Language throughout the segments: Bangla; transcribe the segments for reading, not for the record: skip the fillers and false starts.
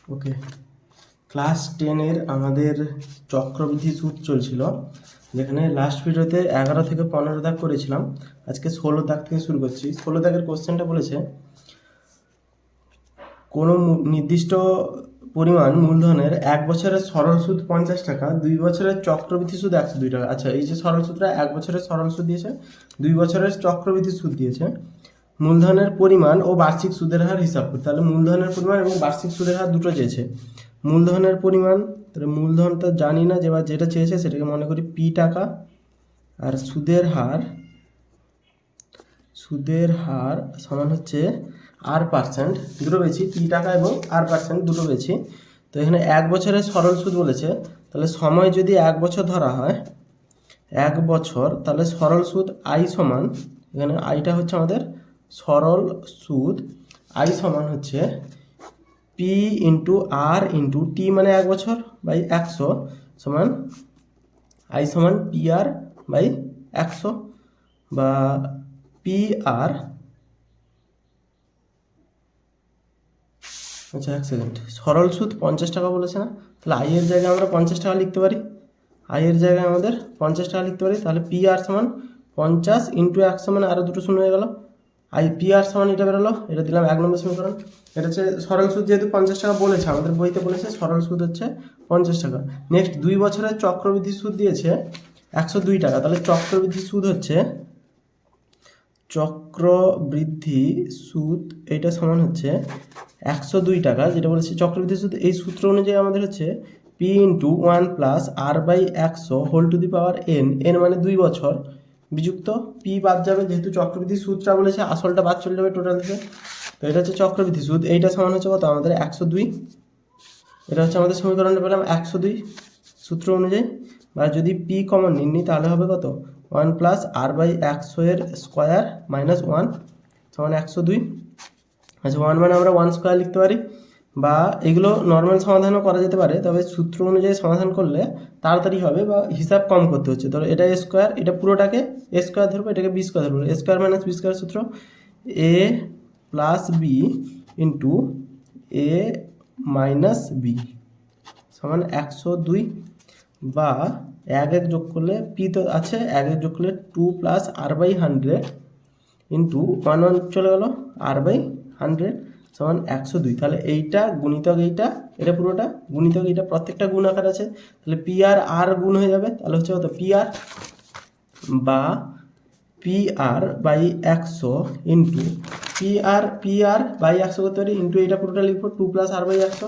ওকে, ক্লাস 10-এর আমাদের চক্রবৃদ্ধি সুদ চলছিল, যেখানে লাস্ট ভিডিওতে 11 থেকে 15 দাগ করেছিলাম। আজকে 16 দাগ থেকে শুরু করছি। 16 দাগের কোশ্চেনটা বলেছে, কোনো নির্দিষ্ট পরিমাণ মূলধনের 1 বছরের সরল সুদ 50 টাকা, 2 বছরের চক্রবৃদ্ধি সুদ 102 টাকা। আচ্ছা, এই যে সরল সুদটা 1 বছরের সরল সুদ দিয়েছে, 2 বছরের চক্রবৃদ্ধি সুদ দিয়েছে। মূলধনের পরিমাণ ও বার্ষিক সুদের হার হিসাব করতে, তাহলে মূলধনের পরিমাণ এবং বার্ষিক সুদের হার দুটো চেয়েছে। মূলধনের পরিমাণ, তাহলে মূলধনটা জানি না, যে যেটা চেয়েছে সেটাকে মনে করি পি টাকা, আর সুদের হার সমান হচ্ছে R%, দুটো পেয়েছি, পি টাকা এবং R% দুটো পেয়েছি। তো এখানে 1 বছরের সরল সুদ বলেছে, তাহলে সময় যদি 1 বছর ধরা হয়, 1 বছর, তাহলে সরল সুদ আই সমান, এখানে আইটা হচ্ছে আমাদের সরল সুদ, আই সমান হচ্ছে পি ইন্টু আর ইন্টু টি, মানে 1 বছর বাই 100 সমান আই সমান পি আর বাই 100, বা পি আর, আচ্ছা 1 সেকেন্ড, সরল সুদ 50 টাকা বলেছে না, তাহলে আই এর জায়গায় আমরা 50 টাকা লিখতে পারি। আই এর জায়গায় আমাদের 50 টাকা লিখতে পারি, তাহলে পি আর সমান 50 ইন্টু 100, মানে আরও দুটো শূন্য হয়ে গেল। আই পি আর সমান এটা বেরোলো, এটা দিলাম 1 নম্বর সমীকরণ। এটা হচ্ছে সরল সুদ, যেহেতু 50 টাকা বলেছে, আমাদের বইতে বলেছে সরল সুদ হচ্ছে 50 টাকা। নেক্সট 2 বছরের চক্রবৃদ্ধি সুদ দিয়েছে 102 টাকা, তাহলে চক্রবৃদ্ধি সুদ হচ্ছে, চক্রবৃদ্ধি সুদ এইটা সমান হচ্ছে 102 টাকা, যেটা বলেছে চক্রবৃদ্ধি সুদ। এই সূত্র অনুযায়ী আমাদের হচ্ছে P into 1 plus R by 100 whole to the power N, N মানে 2 বছর, বিযুক্ত পি বাদ যাবে, যেহেতু চক্রবৃদ্ধি সুদটা বলেছে আসলটা বাদ চলে যাবে টোটাল থেকে। তো এটা হচ্ছে চক্রবৃদ্ধি সুদ, এইটা সমান হচ্ছে কত আমাদের 102। এটা হচ্ছে আমাদের সমীকরণটা পেলাম 102 সূত্র অনুযায়ী। বা যদি পি কমন নিই তাহলে হবে কত, 1 প্লাস আর বাই 100 এর স্কোয়ার মাইনাস 1 সমান 102। আচ্ছা, 1 মানে আমরা 1 স্কোয়ার লিখতে পারি, বা এগুলো নর্মাল সমাধানও করা যেতে পারে, তবে সূত্র অনুযায়ী সমাধান করলে তাড়াতাড়ি হবে বা হিসাব কম করতে হচ্ছে। ধরো এটা এ স্কোয়ার, এটা পুরোটাকে এ স্কোয়ার ধরবো, এটাকে বি স্কোয়ার ধরবো, এ স্কোয়ার মাইনাস বি স্কোয়ার সূত্র, এ প্লাস বি ইন্টু এ মাইনাস বি সমান 102, বা 1 যোগ করলে পি তো আছে, 1 যোগ করলে 2 প্লাস আর বাই 100 ইন্টু 1 চলে গেল আর বাই 100 সমান 102। তাহলে এইটা গুণিতক এইটা, এটা পুরোটা গুণিতক এইটা, প্রত্যেকটা গুণ আকার আছে, তাহলে পি আর আর গুণ হয়ে যাবে, তাহলে হচ্ছে কত পি আর, বা P R by 100 into P R by 100 করতে পারি, ইন্টু এইটা পুরোটা লিখবো 2 plus R by 100,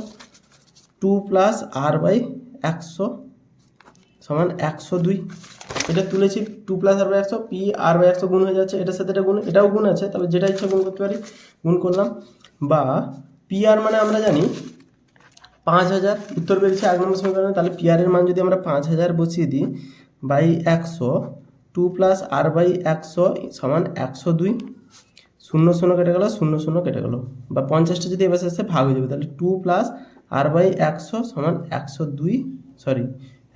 2 plus R by 100 সমান 102। এটা তুলেছি 2 plus R by 100, P R by 100 গুণ হয়ে যাচ্ছে, এটার সাথে এটা গুণ, এটাও গুণ আছে, তবে যেটা ইচ্ছা গুণ করতে পারি, গুণ করলাম। বা পি আর মানে আমরা জানি 5000, উত্তর বেরিয়েছে 1 নম্বর সমীকরণে, তাহলে পি আর এর মান যদি আমরা 5000 বসিয়ে দিই বাই 100, 2 প্লাস আর বাই 100 সমান 102, 0 0 কেটে গেল, 0 0 কেটে গেল, বা 50টা যদি এবার শেষে ভাগ হয়ে যাবে, তাহলে 2 প্লাস আর বাই 100 সমান 102, সরি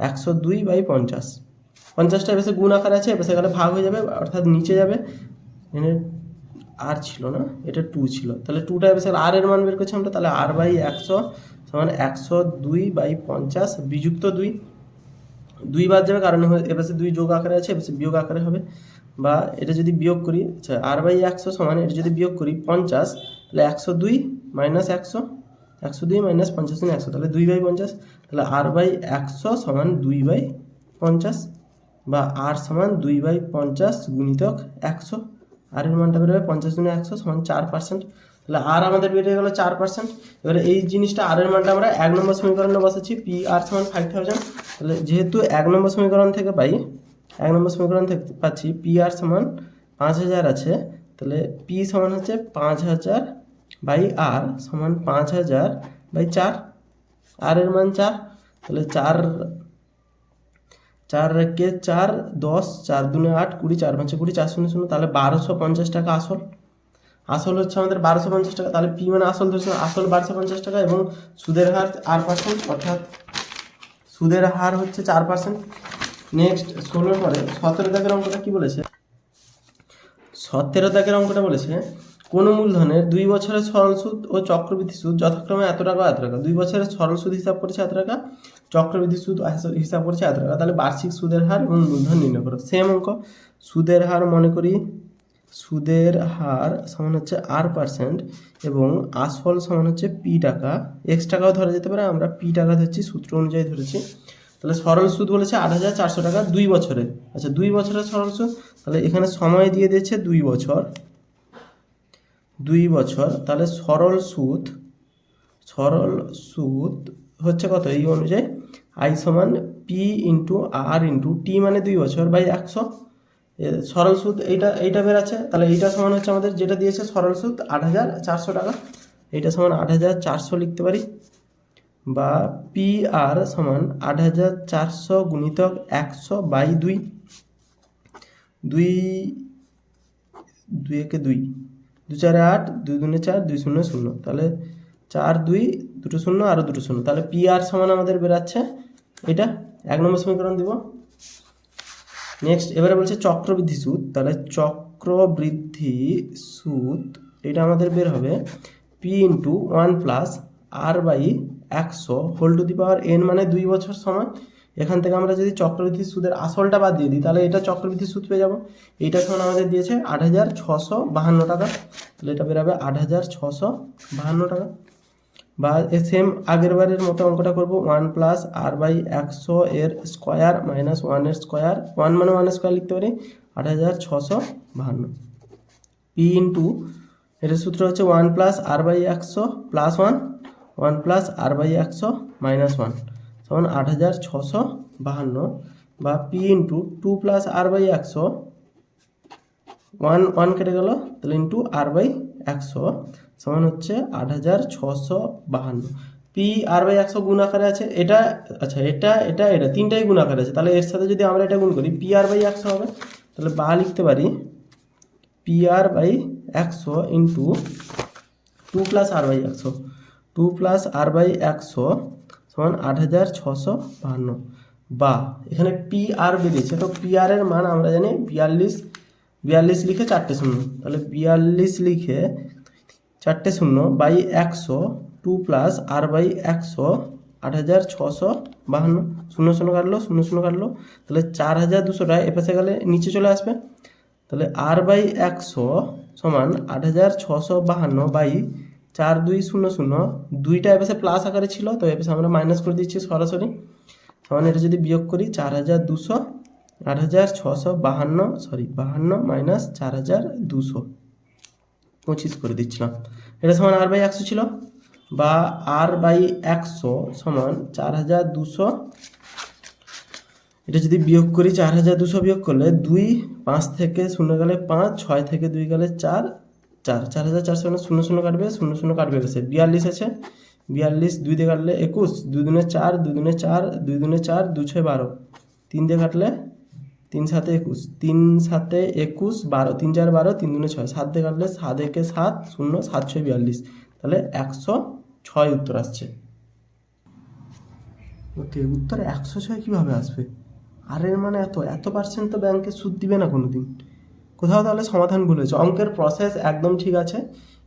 102 বাই 50, 50টা এবার গুণ আকার আছে, এবার গেলে ভাগ হয়ে যাবে, অর্থাৎ নিচে যাবে। এখানে আর ছিল না, এটা 2 ছিল, তাহলে 2টা এবার আর এর মান বের করছি আমরা, তাহলে আর বাই 100 সমান 102 বাই 50 বিযুক্ত 2, 2 বাদ যাবে কারণ এবার 2 যোগ আকারে আছে, এবার বিয়োগ আকারে হবে। বা এটা যদি বিয়োগ করি, আচ্ছা আর বাই 100 সমান, এটা যদি বিয়োগ করি 50, তাহলে 102 মাইনাস 100, 102 মাইনাস 50 100, তাহলে 2 বাই 50, তাহলে আর বাই 100 সমান 2 বাই 50, বা আর সমান 2 বাই 50 গুণিতক 100, আর এর মানটা বেরোবে 50 গুণে 100 সমান 4%, তাহলে আর আমাদের বেরিয়ে গেল 4%। এবারে এই জিনিসটা আর এর মানটা আমরা 1 নম্বর সমীকরণে বসাচ্ছি, পি আর সমান 5000, তাহলে যেহেতু 1 নম্বর সমীকরণ থেকে পাই, 1 নম্বর সমীকরণ থেকে পাচ্ছি পি আর সমান 5000 আছে, তাহলে পি সমান হচ্ছে 5000 বাই আর সমান 5000 বাই 4, আর এর মান 4, তাহলে 4 কে 4 10, 4 দুনে 8, 20, 4 5 20, 4 0 0, তাহলে 1250 টাকা আসল। আসল হচ্ছে আমাদের 1250 টাকা, তাহলে পি মানে আসল ধরছে, আসল 1250 টাকা, এবং সুদের হার 4%, অর্থাৎ সুদের হার হচ্ছে 4%। নেক্সট 16 পরে 17 দাগের অঙ্কটা কি বলেছে, 17 দাগের অঙ্কটা বলেছে, কোনো মূলধনের 2 বছরের সরল সুদ ও চক্রবৃদ্ধি সুদ যথাক্রমে এত টাকা এত টাকা। 2 বছরের সরল সুদ হিসাব করেছে এত টাকা, চক্রবৃদ্ধি সুদ হিসাব করেছে এত টাকা। তাহলে বার্ষিক সুদের হার এবং মূলধন নির্ণয় করো। সেম অঙ্ক। সুদের হার মনে করি, সুদের হার সমান হচ্ছে R% এবং আসল সমান হচ্ছে P টাকা। X টাকাও ধরা যেতে পারে, আমরা P টাকা ধরছি, সূত্র অনুযায়ী ধরেছি। তাহলে সরল সুদ বলেছে 8,400 টাকা 2 বছরের। আচ্ছা 2 বছরের সরল সুদ, তাহলে এখানে সময় দিয়ে দিয়েছে 2 বছর, 2 বছর। তাহলে সরল সুদ হচ্ছে কত এই অনুযায়ী, I সমান P into R into T মানে 2 বছর বাই 100। সরল সুদ এইটা বেরাচ্ছে, তাহলে এইটা সমান হচ্ছে আমাদের যেটা দিয়েছে সরল সুদ 8,400 টাকা। এইটা সমান 8,400 লিখতে পারি, বা PR সমান 8,400 গুণিতক 100 বাই 2, 2 একে 2, 2 4 8, 2 2 4, 2 0 0, তাহলে 4 2 দুটো শূন্য আরও দুটো শূন্য, তাহলে PR সমান আমাদের বেরাচ্ছে এটা। 1 নম্বর সমীকরণ দিব। নেক্সট এবারে বলছে চক্রবৃদ্ধি সুদ, তাহলে চক্রবৃদ্ধি সুদ এটা আমাদের বের হবে P into 1 plus R by 100 whole to the power N মানে 2 বছর সময়। এখান থেকে আমরা যদি চক্রবৃদ্ধি সুদের আসলটা বাদ দিয়ে দিই তাহলে এটা চক্রবৃদ্ধি সুদ পেয়ে যাবো। এইটা সমান আমাদের দিয়েছে 8,652 টাকা, তাহলে এটা বেরোবে 8,652 টাকা। বা সেম আগের বারের মতো অঙ্কটা করবো, 1 প্লাস R বাই 100 এর স্কোয়ার মাইনাস 1 এর স্কোয়ার, 1 মানে 1 স্কোয়ার লিখতে পারি, 8,652। P ইন্টু এটার সূত্র হচ্ছে 1 plus R by 100 plus 1 plus R by 100 minus 1 সমান 8,652, বা P into 2 plus R by 100, 1 কেটে গেল, তাহলে ইন্টু R বাই 100 সমান হচ্ছে 8,652। P R বাই 100 গুণ আকারে আছে, এটা আচ্ছা এটা তিনটাই গুণ আকারে আছে, তাহলে এর সাথে যদি আমরা এটা গুণ করি P R বাই 100 হবে, তাহলে বা লিখতে পারি P R by 100 into 2 plus R by 100, 2 plus R by 100 সমান 8,652। বা এখানে P R বেরিয়েছে, তো P R এর মান আমরা জানি 42 লিখে 4টে শূন্য, তাহলে 42 লিখে 4টে শূন্য বাই 100, 2 প্লাস R বাই 100, 8,652, শূন্য শূন্য কাটলো, তাহলে 4,200টা এপাশে গেলে নিচে চলে আসবে, তাহলে R বাই 100 সমান 8,652 বাই 4200, দুইটা এপাশে প্লাস আকারে ছিল তো এপাশে আমরা মাইনাস করে দিচ্ছি সরাসরি, সমান এটা যদি বিয়োগ করি 4,200, 8,652 মাইনাস 4,200, 25 করে দিচ্ছিলাম। এটা সমান R বাই 100 ছিল, বা R বাই 100 সমান 4,200, এটা যদি বিয়োগ করি 4,200 বিয়োগ করলে 2, 5 থেকে 0 গেলে 5, 6 থেকে 2 গেলে 4, 4,400 মানে 0 0 কাটবে, 0 0 কাটবে গেছে 42 আছে, 42 2 দিয়ে কাটলে 21, 2 দুনে 4, 2 দুনে 4, 2 দুনে 4, 2 6 12, 3 দিয়ে কাটলে 3 7 21, 3 7 21, 12, 3 4 12, 3 দুনে 6, 7 দিয়ে কাটলে 7 1 7, 0 7 6 42, তাহলে 106 উত্তর আসছে। ওকে, উত্তর 106 কীভাবে আসবে? আর এর মানে এত পার্সেন্ট তো ব্যাংকে সুদ দিবে না কোনো দিন। কোথাও তাহলে সমাধান ভুল হয়েছে, অঙ্কের প্রসেস একদম ঠিক আছে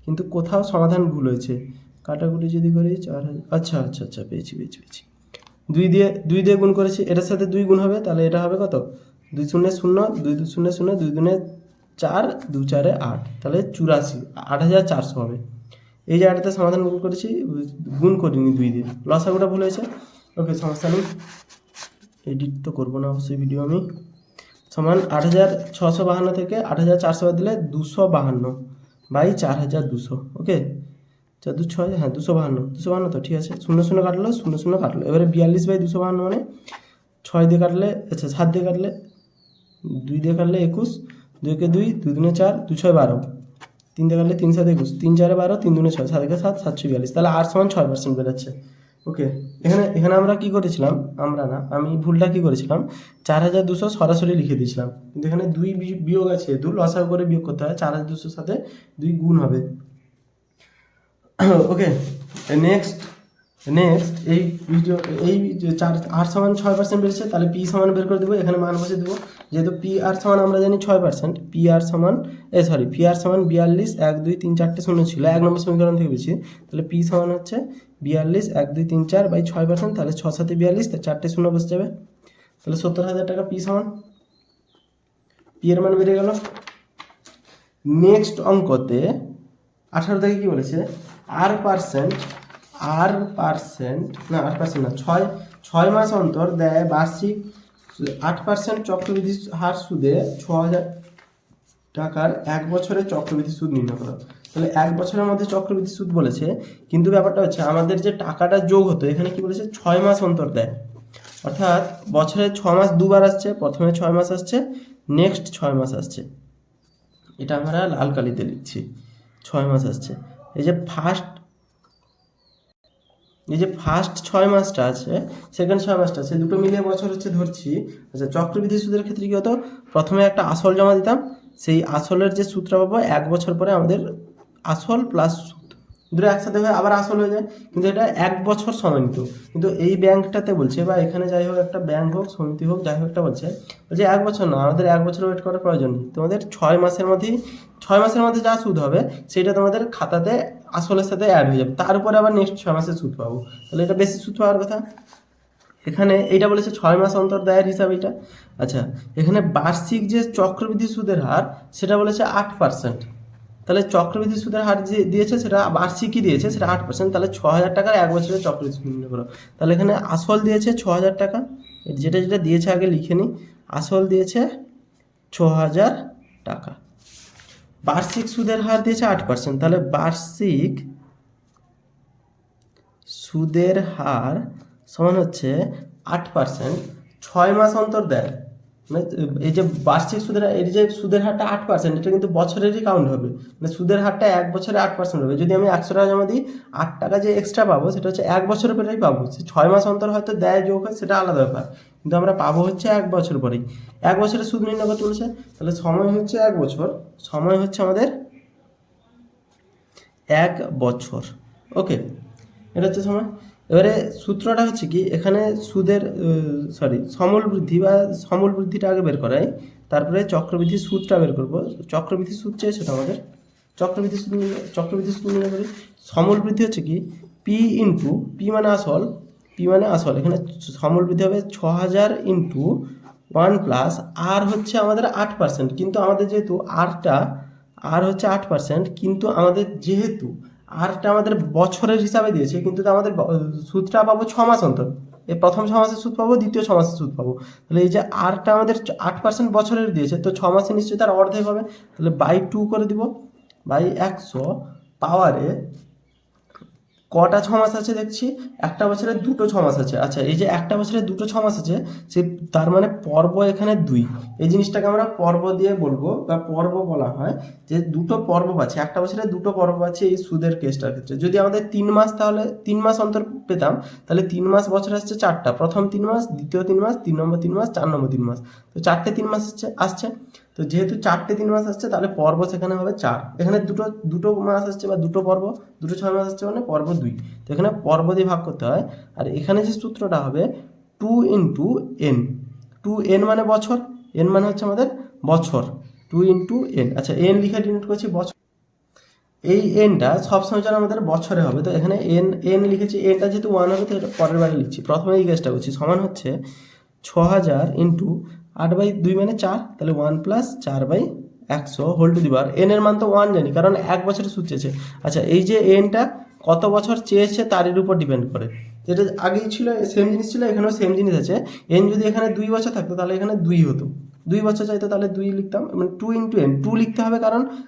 কিন্তু কোথাও সমাধান ভুল হয়েছে। কাটাকুটি যদি করি 4,000, আচ্ছা পেয়েছি। 2 দিয়ে গুণ করেছি, এটার সাথে 2 গুণ হবে, তাহলে এটা হবে কত, 2 0 0, 2 2 0 0, 2 দুনে 4, 2 4 8, তাহলে 84, 8,400 হবে। এই জায়গাটাতে সমাধান ভুল করেছি, গুণ করিনি 2 দিয়ে, লসাগুটা ভুল হয়েছে। ওকে, সমস্যা নেই, এডিট তো করবো না অবশ্যই ভিডিও আমি। সমান 8,652 থেকে 8,400 বাদ দিলে 252 বাই 4,200। ওকে, 4 2 6, হ্যাঁ 252 তো ঠিক আছে, 0 0 কাটলো, 0 0 কাটলো। এবারে 42 বাই 252 মানে 6 দিয়ে কাটলে, আচ্ছা 7 দিয়ে কাটলে, 2 দিয়ে কাটলে 21, 2 কে 2, 2 দুনে 4, 2 6 12, 3 দিয়ে কাটলে 3 7 21, 3 4 12, 3 দুনে 6, 7 1 7, 742, তাহলে R সমান 6% বেরোচ্ছে। ওকে, এখানে আমরা কি করেছিলাম, আমি ভুলটা কি করেছিলাম, 4,200 সরাসরি লিখে দিয়েছিলাম, কিন্তু এখানে 2 বিয়োগ আছে, 2 লসাগু করে বিয়োগ করতে হয়, 4,200 সাথে 2 গুণ হবে। ওকে, নেক্সট নেক্সট এই যে 8 = 6% বেড়েছে, তাহলে পি সমান বের করে দেবো, এখানে মান বসে দেবো। যেহেতু পি আর সমান আমরা জানি 6%, পি আর সমান 42, 1 2 3 4টে শূন্য ছিল 1 নম্বর সমীকরণ থেকে বেশি, তাহলে পি সমান হচ্ছে 42 1 2 3 4 বাই 6%, তাহলে 6 7 42, তাহলে 4টে শূন্য বসে যাবে, তাহলে 70,000 টাকা পি সমান। পি এর মান বেড়ে গেল। নেক্সট অঙ্কতে 18 থেকে কি বলেছে, আর পার্সেন্ট না 6 মাস অন্তর দেয় বার্ষিক 8% চক্রবৃদ্ধি হার সুদে 6,000 টাকার 1 বছরের চক্রবৃদ্ধি সুদ নির্ণয় করো। তাহলে 1 বছরের মধ্যে চক্রবৃদ্ধি সুদ বলেছে, কিন্তু ব্যাপারটা হচ্ছে আমাদের যে টাকাটা যোগ হতো এখানে কি বলেছে 6 মাস অন্তর দেয়, অর্থাৎ বছরে 6 মাস দুবার আসছে, প্রথমে 6 মাস আসছে, নেক্সট 6 মাস আসছে, এটা আমরা লাল কালিতে লিখছি, 6 মাস আসছে। এই যে ফার্স্ট 6 মাসটা আছে, সেকেন্ড 6 মাসটা আছে, দুটো মিলিয়ে বছর হচ্ছে ধরছি। আচ্ছা, চক্রবৃদ্ধি সুদের ক্ষেত্রে কি হতো, প্রথমে একটা আসল জমা দিতাম, সেই আসলের যে সুদটা পাবো 1 বছর পরে আমাদের আসল প্লাস সুদ দুটো একসাথে হয়ে আবার আসল হয়ে যায়, কিন্তু এটা 1 বছর সময় নিত। কিন্তু এই ব্যাংকটাতে বলছে, বা এখানে যাই হোক একটা ব্যাংক হোক সমিতি হোক যাই হোক একটা বলছে 1 বছর না, আমাদের 1 বছর ওয়েট করার প্রয়োজন নেই, তোমাদের 6 মাসের মধ্যে যা সুদ হবে সেটা তোমাদের খাতাতে আসলের সাথে অ্যাড হয়ে যাবে, তার উপরে আবার নেক্সট 6 মাসে সুদ পাবো, তাহলে এটা বেশি সুদ পাওয়ার কথা। এখানে এইটা বলেছে 6 মাস অন্তর দেয়ের হিসাব এটা। আচ্ছা, এখানে বার্ষিক যে চক্রবৃদ্ধি সুদের হার সেটা বলেছে 8%, তাহলে চক্রবৃদ্ধি সুদের হার যে দিয়েছে সেটা বার্ষিকই দিয়েছে, সেটা 8%, তাহলে 6,000 টাকার 1 বছরের চক্রবৃদ্ধি সুদ নির্ণয় করো। তাহলে এখানে আসল দিয়েছে 6,000 টাকা, যেটা দিয়েছে আগে লিখে নিই, আসল দিয়েছে 6,000 টাকা, বার্ষিক সুদের হার দিয়েছে 8%, তাহলে বার্ষিক সুদের হার সমান হচ্ছে 8%, 6 মাস অন্তর দেয়, মানে এই যে বার্ষিক সুদের হারটা 8%, এটা কিন্তু বছরেরই কাউন্ট হবে, মানে সুদের হারটা 1 বছরে 8% হবে। যদি আমি 100 টাকা জমা দিই, 8 টাকা যে এক্সট্রা পাবো সেটা হচ্ছে 1 বছর পরেই পাবো, সে 6 মাস অন্তর হয়তো দেয় যোগ হয় সেটা আলাদা ব্যাপার, কিন্তু আমরা পাবো হচ্ছে 1 বছর পরেই। 1 বছরের সুদ নির্ণয় করতে বলেছে, তাহলে সময় হচ্ছে 1 বছর, সময় হচ্ছে আমাদের 1 বছর। ওকে, এটা হচ্ছে সময়। এবারে সূত্রটা হচ্ছে কি, এখানে সুদের সমূল বৃদ্ধিটা আগে বের করাই, তারপরে চক্রবৃদ্ধি সুদটা বের করবো। চক্রবৃদ্ধি সুদ চেয়েছে তো আমাদের, চক্রবৃদ্ধি সুদ নির্ণয় করি। সমূল বৃদ্ধি হচ্ছে কি, পি মানে আসল, এখানে সমূল বৃদ্ধি হবে 6,000 ইন্টু 1 প্লাস আর হচ্ছে আমাদের 8%, কিন্তু আমাদের যেহেতু আর হচ্ছে 8%, কিন্তু আমাদের যেহেতু আরটা আমাদের বছরের হিসাবে দিয়েছে, কিন্তু আমাদের সুদটা পাবো 6 মাস অন্তর, এই প্রথম 6 মাসের সুদ পাবো, দ্বিতীয় 6 মাসের সুদ পাবো, তাহলে এই যে আরটা আমাদের 8% বছরের দিয়েছে, তো 6 মাসে নিশ্চয়ই তার অর্ধেক হবে, তাহলে বাই 2 করে দিব, বাই 100 পাওয়ারে কটা 6 মাস আছে দেখছি, একটা বছরে দুটো 6 মাস আছে। আচ্ছা, এই যে একটা বছরে দুটো 6 মাস আছে, সে তার মানে পর্ব এখানে 2, এই জিনিসটাকে আমরা পর্ব দিয়ে বলবো, বা পর্ব বলা হয়, যে দুটো পর্ব পাচ্ছে, একটা বছরে দুটো পর্ব পাচ্ছে এই সুদের কেসটার ক্ষেত্রে। যদি আমাদের 3 মাস, তাহলে 3 মাস অন্তর পেতাম, তাহলে 3 মাস বছরে আসছে 4টা, প্রথম 3 মাস, দ্বিতীয় 3 মাস, 3 নম্বর 3 মাস, 4 নম্বর 3 মাস, তো 4টে 3 মাস আসছে। তো যেহেতু 4টে 3 মাস আসছে, তাহলে পর্ব সেখানে হবে 4, এখানে দুটো মাস আসছে বা দুটো পর্ব, দুটো 6 মাস আসছে, মানে পর্ব 2, তো এখানে পর্ব দিয়ে ভাগ করতে হয়। আর এখানে যে সূত্রটা হবে 2 ইন্টু এন, 2n মানে বছর, এন মানে হচ্ছে আমাদের বছর, 2 ইন্টু এন। আচ্ছা, এন লিখে ডিনোট করছি বছর, এই এনটা সবসময় যেন আমাদের বছরে হবে, তো এখানে এন লিখেছি, এনটা যেহেতু 1 হবে তো এটা পরের বারে লিখছি, প্রথমে এই কেসটা করছি, সমান হচ্ছে 6,000 ইন্টু 8/2 মানে 4, তাহলে 1 plus 4/100 whole to the power, N এর মান তো 1 জানি, কারণ 1 বছরের সুদ চেয়েছে। আচ্ছা, এই যে এনটা কত বছর চেয়েছে তার উপর ডিপেন্ড করে, যেটা আগেই ছিল সেম জিনিস ছিল, এখানেও সেম জিনিস আছে। এন যদি এখানে 2 বছর থাকতো তাহলে এখানে 2 হতো, 2 বছর চাইতো তাহলে 2 লিখতাম, মানে 2 ইন্টু এন, 2 লিখতে হবে,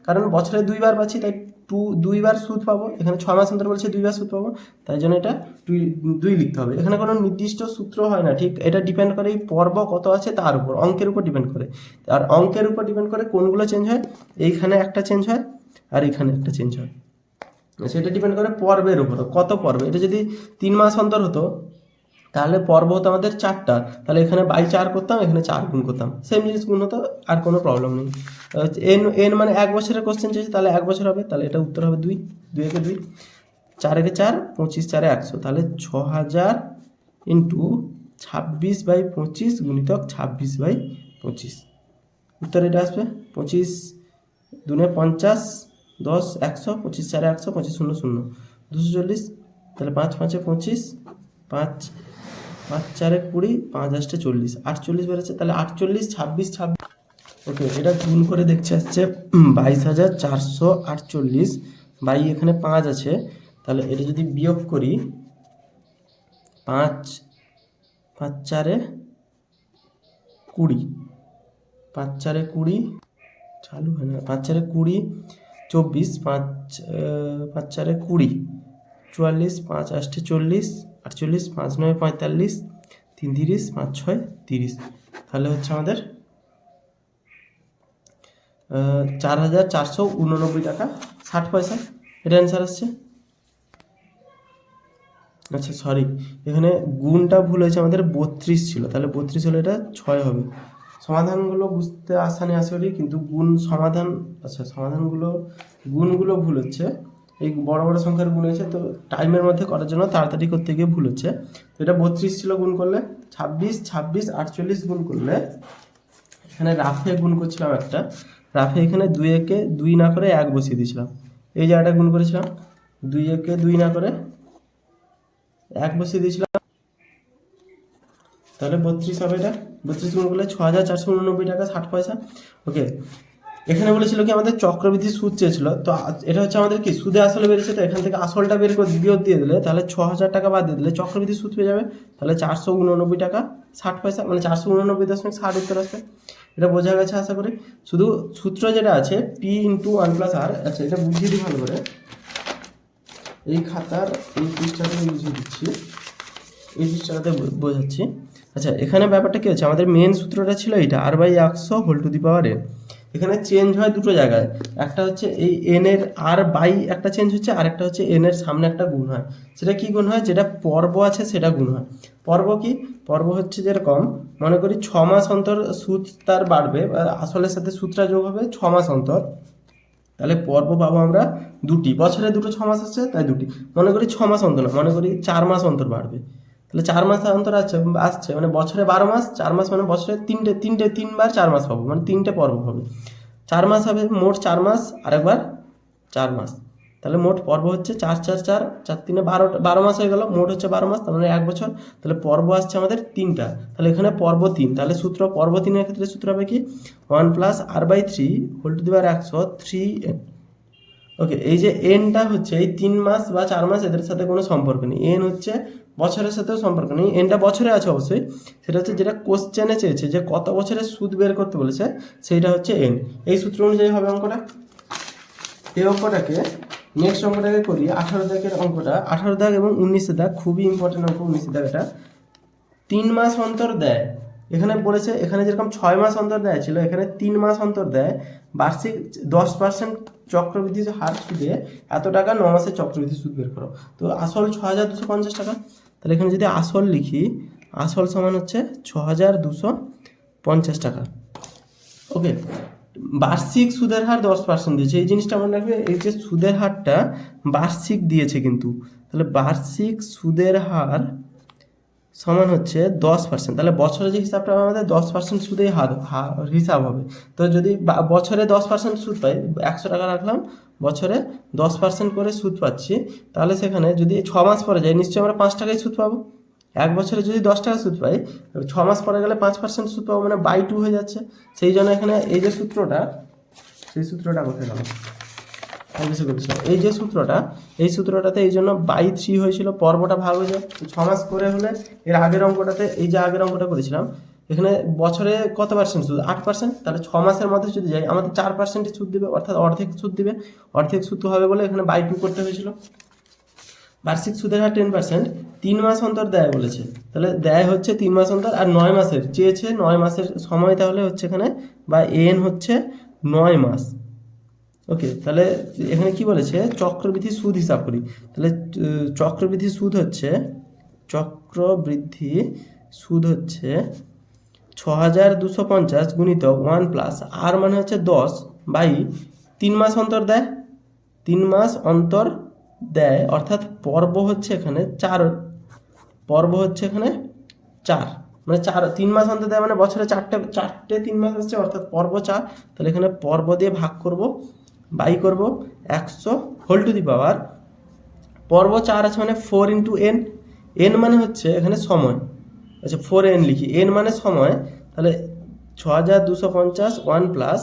কারণ বছরে 2 বার পাচ্ছি, তাই 2 বার সুদ পাবো, এখানে 6 মাস অন্তর বলছে 2 বার সুদ পাবো, তাই জন্য এটা 2 লিখতে হবে। এখানে কোনো নির্দিষ্ট সূত্র হয় না, ঠিক, এটা ডিপেন্ড করে এই পর্ব কত আছে তার উপর, অঙ্কের উপর ডিপেন্ড করে, আর অঙ্কের উপর ডিপেন্ড করে কোনগুলো চেঞ্জ হয়, এইখানে একটা চেঞ্জ হয় আর এখানে একটা চেঞ্জ হয়, সেটা ডিপেন্ড করে পর্বের উপর, কত পর্ব। এটা যদি 3 মাস অন্তর হতো তাহলে পর্ব হতো আমাদের 4টা, তাহলে এখানে বাই 4 করতাম, এখানে 4 গুণ করতাম, সেম জিনিস গুণ হতো, আর কোনো প্রবলেম নেই। এন মানে 1 বছরের কোশ্চেন চেয়েছে, তাহলে 1 বছর হবে, তাহলে এটা উত্তর হবে 2, 2 একে 2। 4 4 25 4 100, তাহলে 6000 ইন্টু 26/25 গুণিতক 26/25, উত্তর এটা আসবে 25 দুনে 50, 10 100, 25 4 100, 25 0 0 240, তাহলে 5 5 25, 5 5 4 20, 5 8 40, 48 বেরোচ্ছে, তাহলে 48 26 26। ওকে, এটা গুণ করে দেখছে আসছে 22,448 বাই এখানে 5 আছে, তাহলে এটা যদি বিয়োগ করি 5 5 4 20, 5 4 20 চালু হয় না, 5 4 20 24, 5 5 4 20 44, 5 8 40, 48, 5 9 45, 3 30, 5 6 30, তাহলে হচ্ছে আমাদের 4,489 টাকা 60 পয়সা, এটা অ্যান্সার আসছে। আচ্ছা সরি, এখানে গুণটা ভুল হয়েছে, আমাদের 32 ছিল, তাহলে 32 হলে এটা 6 হবে। সমাধানগুলো বুঝতে আসানি আসলে, কিন্তু গুণ সমাধান, আচ্ছা সমাধানগুলো গুণগুলো ভুল হচ্ছে, এই বড় বড় সংখ্যার গুণ হয়েছে, তো টাইমের মধ্যে করার জন্য তাড়াতাড়ি করতে গিয়ে ভুল হচ্ছে। তো এটা 32 ছিল, গুণ করলে 26 26 48 গুণ করলে, এখানে রাফে গুণ করছিলাম একটা, রাফে এখানে 2 একে 2 না করে 1 বসিয়ে দিয়েছিলাম, এই জায়গাটা গুণ করেছিলাম, 2 একে 2 না করে 1 বসিয়ে দিয়েছিলাম, তাহলে 32 হবে। এটা 32 গুণ করলে 6,489 টাকা 60 পয়সা। ওকে, এখানে বলেছিল কি আমাদের চক্রবৃদ্ধি সুদ চেয়েছিল, তো এটা হচ্ছে আমাদের কি সুদে আসলে বেরিয়েছে, তো এখান থেকে আসলটা বের করে বিয়োগ দিয়ে দিলে, তাহলে 6,000 টাকা বাদ দিয়ে দিলে চক্রবৃদ্ধি সুদ পেয়ে যাবে, তাহলে 489 টাকা 60 পয়সা, মানে 489.60 উত্তর আসবে। এটা বোঝা গেছে আশা করি। শুধু সূত্র যেটা আছে পি ইন্টু 1 + r, আচ্ছা এটা বুঝিয়ে দিই ভালো করে, এই খাতার এই পৃষ্ঠাটা বুঝিয়ে দিচ্ছি, এই পৃষ্ঠাটাতে বোঝাচ্ছি। আচ্ছা, এখানে ব্যাপারটা কী হচ্ছে, আমাদের মেন সূত্রটা ছিল এইটা r/100 whole to the power n। এখানে চেঞ্জ হয় দুটো জায়গায়, একটা হচ্ছে এই n এর r/, একটা চেঞ্জ হচ্ছে, আর একটা হচ্ছে n এর সামনে একটা গুণ হয়। সেটা কি গুণ হয়, যেটা পর্ব আছে সেটা গুণ হয়। পর্ব কি, পর্ব হচ্ছে যেরকম মনে করি 6 মাস অন্তর সুদ তার বাড়বে, আসলের সাথে সুদটা যোগ হবে 6 মাস অন্তর, তাহলে পর্ব পাবো আমরা দুটি, বছরে দুটো 6 মাস আছে তাই দুটি, মনে করি 6 মাস অন্তর না, মনে করি 4 মাস অন্তর বাড়বে, তাহলে 4 মাস অন্তর আসছে মানে বছরে 12 মাস, 4 মাস মানে বছরে তিনবার 4 মাস পাবো, মানে 3টে পর্ব হবে, 4 মাস হবে, মোট 4 মাস, আরেকবার 4 মাস, তাহলে মোট পর্ব হচ্ছে 4 4 4 4 3 12 মাস হয়ে গেল, মোট হচ্ছে 12 মাস, তার মানে 1 বছর, তাহলে পর্ব আসছে আমাদের 3টা, তাহলে এখানে পর্ব 3, তাহলে সূত্র পর্ব 3 এর ক্ষেত্রে সূত্র হবে কি 1 + r/3 whole to the power 100 3n। ওকে, এই যে এনটা হচ্ছে এই 3 মাস বা 4 মাস, এদের সাথে কোনো সম্পর্ক নেই, এন হচ্ছে বছরের সাথেও সম্পর্ক নেই, এনটা বছরে আছে অবশ্যই, সেটা হচ্ছে যেটা কোশ্চেনে চেয়েছে যে কত বছরের সুদ বের করতে বলেছে, সেইটা হচ্ছে এন। এই সূত্র অনুযায়ী হবে অঙ্কটা। এই অঙ্কটাকে নেক্সট অঙ্কটাকে করি, 18 দাগের অঙ্কটা, 18 দাগ এবং 19 দাগ খুবই ইম্পর্টেন্ট অঙ্ক। 19 দাগ এটা 3 মাস অন্তর দেয়, এখানে বলেছে, এখানে যেরকম 6 মাস অন্তর দেয় ছিল, এখানে 3 মাস অন্তর দেয়, বার্ষিক 10% চক্রবৃদ্ধি হার সুদে এত টাকা, 9 মাসের চক্রবৃদ্ধি সুদ বের করো। তো আসল 6,250 টাকা, তাহলে এখানে যদি আসল লিখি, আসল সমান হচ্ছে 6,250 টাকা। ওকে, বার্ষিক সুদের হার 10% দিয়েছে, এই জিনিসটা মনে রাখবে, এই যে সুদের হারটা বার্ষিক দিয়েছে কিন্তু, তাহলে বার্ষিক সুদের হার সমান হচ্ছে 10%, তাহলে বছরে যে হিসাবটা হবে আমাদের 10% সুদেই হিসাব হবে। তো যদি বছরে 10% সুদ পাই, 100 টাকা রাখলাম, বছরে 10% করে সুদ পাচ্ছি, তাহলে সেখানে যদি 6 মাস পরে যাই, নিশ্চয়ই আমরা 5 টাকাই সুদ পাবো। এক বছরে যদি 10 টাকা সুদ পাই, 6 মাস পরে গেলে 5% সুদ পাবো, মানে বাই 2 হয়ে যাচ্ছে। সেই জন্য এখানে এই যে সূত্রটা, সেই সূত্রটা কোথায় গেল, এই যে সূত্রটা, এই সূত্রটাতে এই জন্য বাই 3 হয়েছিল, পর্বটা ভাগ হয়ে যায় 6 মাস করে হলে। এর আগের অঙ্কটাতে, এই যে আগের অঙ্কটা করেছিলাম, এখানে বছরে কত পার্সেন্ট সুদ, 8%, তাহলে 6 মাসের মধ্যে যদি যাই আমাদের 4%ই সুদ দিবে, অর্থাৎ অর্ধেক সুদ দিবে, অর্ধেক সুদ হবে বলে এখানে বাই 2 করতে হয়েছিল। বার্ষিক সুদের হার 10%, 3 মাস অন্তর দেয় বলেছে, তাহলে দেয় হচ্ছে 3 মাস অন্তর, আর 9 মাসের চেয়েছে, 9 মাসের সময়, তাহলে হচ্ছে এখানে বা এন হচ্ছে 9 মাস। ওকে, তাহলে এখানে কি বলেছে, চক্রবৃদ্ধি সুদ হিসাব করি, তাহলে চক্রবৃদ্ধি সুদ হচ্ছে 6,250 গুণিতক 1 + r মানে হচ্ছে 10 বাই 3 মাস অন্তর দেয়, 3 মাস অন্তর দেয়, অর্থাৎ পর্ব হচ্ছে এখানে 4, পর্ব হচ্ছে এখানে 4, মানে 3 মাস অন্তর দেয়, মানে বছরে চারটে 3 মাস আসছে, অর্থাৎ পর্ব 4। তাহলে এখানে পর্ব দিয়ে ভাগ করব, বাই করব 100 হোল টু দি পাওয়ার, পর্ব 4 আছে মানে 4 ইন্টু এন, এন মানে হচ্ছে এখানে সময়, আচ্ছা 4n লিখি, এন মানে সময়, তাহলে 6250 1 plus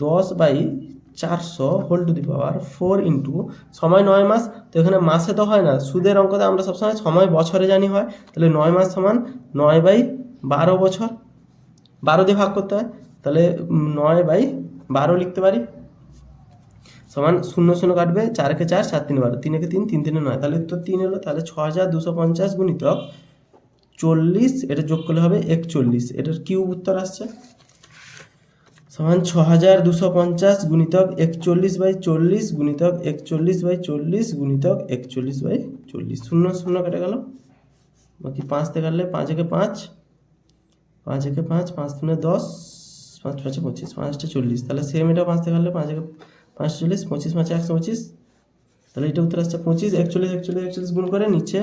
10/400 whole to the power 4 into সময় 9 মাস, তো এখানে মাসে তো হয় না, সুদের অঙ্কতে আমরা সবসময় সময় বছরে জানি হয়, তাহলে 9 মাস সমান 9/12 বছর, 12 দিয়ে ভাগ করতে হয়, তাহলে 9/12 লিখতে পারি, সমান 0 0 কাটবে, 4 কে 4, 4 3 12, 3 একে 3, 3 3 9, তাহলে উত্তর 3 এলো। তাহলে 6250 গুণিতক 40, এটা যোগ করলে হবে 41, এটার কিউব উত্তর আসছে, সমান 6250 গুণিতক 41/40 গুণিতক 41/40 গুণিতক 41/40, 0 0 কেটে গেল, বাকি 5 তে কাটলে 5 একে 5, 5 একে 5, 5 3 10, 5 5 25, 5 40, তাহলে সেম এটা 5 তে কাটলে 5 একে 5 40, 25 5 125, তাহলে এটা উত্তর আসছে 25, 41 41 41 গুণ করে নিচে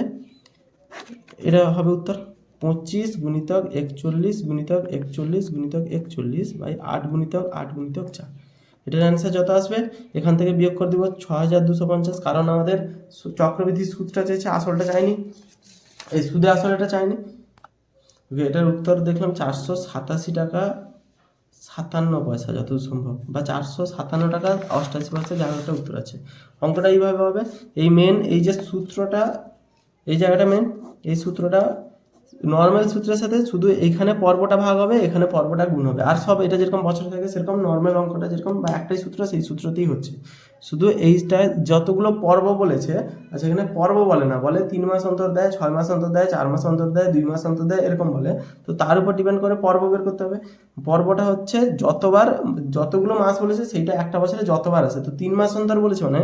এটা হবে উত্তর 25 গুণিতক 41 গুণিতক 41 গুণিতক 41/8 গুণিতক 8 গুণিতক 4, এটার অ্যান্সার যত আসবে এখান থেকে বিয়োগ করে দিব 6250, কারণ আমাদের চক্রবৃদ্ধি সুদটা চাইছে, আসলটা চাইনি, এই সুদে আসল এটা চাইনি। ওকে, এটার উত্তর দেখলাম 487 টাকা 57 পয়সা যতদূর সম্ভব, বা 457 টাকা 88 পয়সা, যার একটা উত্তর আছে। অঙ্কটা এইভাবে হবে, এই মেন এই যে সূত্রটা, এই জায়গাটা মেন, এই সূত্রটা নর্মাল সূত্রের সাথে শুধু এইখানে পর্বটা ভাগ হবে, এখানে পর্বটা গুণ হবে, আর সব এটা যেরকম বছর থাকে সেরকম নর্মাল অঙ্কটা যেরকম, বা একটাই সূত্র, সেই সূত্রতেই হচ্ছে, শুধু এইটা যতগুলো পর্ব বলেছে, আচ্ছা এখানে পর্ব বলে না, বলে 3 মাস অন্তর দেয়, 6 মাস অন্তর দেয়, 4 মাস অন্তর দেয়, 2 মাস অন্তর দেয়, এরকম বলে, তো তার উপর ডিপেন্ড করে পর্ব বের করতে হবে। পর্বটা হচ্ছে যতবার, যতগুলো মাস বলেছে সেইটা একটা বছরে যতবার আসে, তো 3 মাস অন্তর বলেছে মানে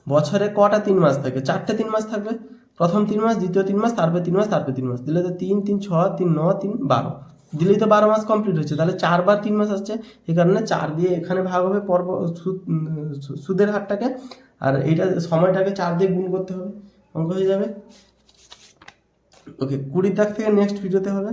বছরে কটা 3 মাস থাকে, 4টে 3 মাস থাকবে, প্রথম 3 মাস, দ্বিতীয় 3 মাস, তারপরে 3 মাস, তারপরে 3 মাস, দিলে তো 3 3 6 3 9 3 12, দিলেই তো 12 মাস কমপ্লিট হচ্ছে, তাহলে 4 বার 3 মাস আসছে, এই কারণে 4 দিয়ে এখানে ভাগ হবে পর্ব সুদের হারটাকে, আর এইটা সময়টাকে 4 দিয়ে গুণ করতে হবে, অঙ্ক হয়ে যাবে। ওকে, 20 দাগ থেকে নেক্সট ভিডিওতে হবে।